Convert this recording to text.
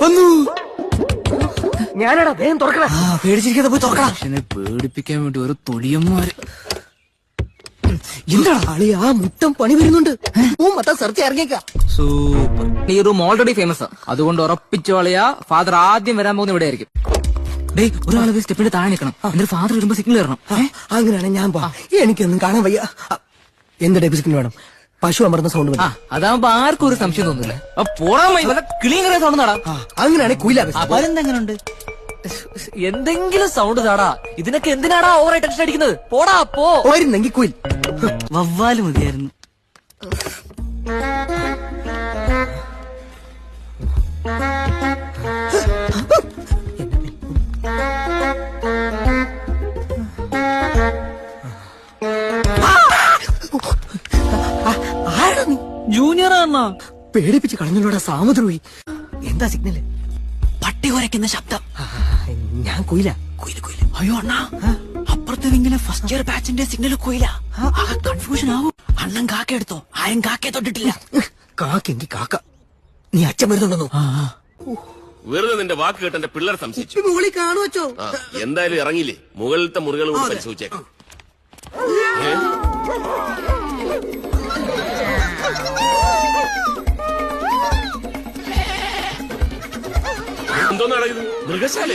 വന്നു. ഞാനാടാ വേഗം തുറക്കണ. പേടിച്ചിരിക്കാതെ പോയി തുറക്കണം. മനുഷ്യനെ പേടിപ്പിക്കാൻ വേണ്ടി ഒരു തൊടിയന്മാര്. എന്താ ആളി ആ മുട്ടം പണി വരുന്നുണ്ട്. മൊത്തം സെർച്ച് ഇറങ്ങിക്ക. സൂപ്പർ. ഈ റൂം ഓൾറെഡി ഫേമസ്. അതുകൊണ്ട് ഉറപ്പിച്ചു കളിയാ ഫാദർ ആദ്യം വരാൻ പോകുന്ന ഇവിടെ ആയിരിക്കും. ഡേ ഒരാളെ സ്റ്റെപ്പിന്റെ താഴെ നിൽക്കണം. എന്നിട്ട് ഫാദർ വരുമ്പോ സിഗ്നൽ തരണം. അങ്ങനെയാണ് ഞാൻ എനിക്കൊന്നും കാണാൻ വയ്യ. എന്ത് ടൈപ്പ് സിഗ്നൽ വേണം? പശു അമർന്ന സൗണ്ട്. അതാവുമ്പോ ആർക്കും ഒരു സംശയം തോന്നില്ല. പോടാൻ കിളിയങ്ങനെ സൗണ്ട് നാടാ. അങ്ങനെയാണ് കുയില. അതെന്തെങ്ങനുണ്ട്? എന്തെങ്കിലും സൗണ്ട് താടാ. ഇതിനൊക്കെ എന്തിനാടാ ഓവർ ടെൻഷൻ അടിക്കുന്നത്? പോടാ പോ. പോയിരുന്നെങ്കിൽ കുയിൽ. വവ്വാല് മതിയായിരുന്നു. ജൂനിയർ ആണോ? പേടിപ്പിച്ച് കളഞ്ഞോടാ സാമദ്രോഹി. എന്താ സിഗ്നല്? പട്ടി കുരയ്ക്കുന്ന ശബ്ദം. ഞാൻ കുയില. അയ്യോ അണ്ണാ, അപ്പുറത്തെ വിങ്ങിലെ ഫസ്റ്റ് ഇയർ ബാച്ചിന്റെ സിഗ്നൽ കുയില. കൺഫ്യൂഷൻ ആവും. അണ്ണൻ കാക്ക എടുത്തോ? ആരും കാക്കയെ തൊട്ടിട്ടില്ല. കാക്കെങ്കി കാക്ക. നീ അച്ഛൻ വരുന്നുണ്ടെന്നോ? വെറുതെ നിന്റെ വാക്ക് കേട്ട് എന്റെ പിള്ളേർ സംശയിച്ചു. മുകളിൽ കാണുവച്ചോ? എന്തായാലും ഇറങ്ങിയില്ലേ, മുകളിലത്തെ മുറികൾ കൂടി പരിശോധിച്ചേക്കാം. എന്തോന്നാണ് ഇത്? മൃഗശാല?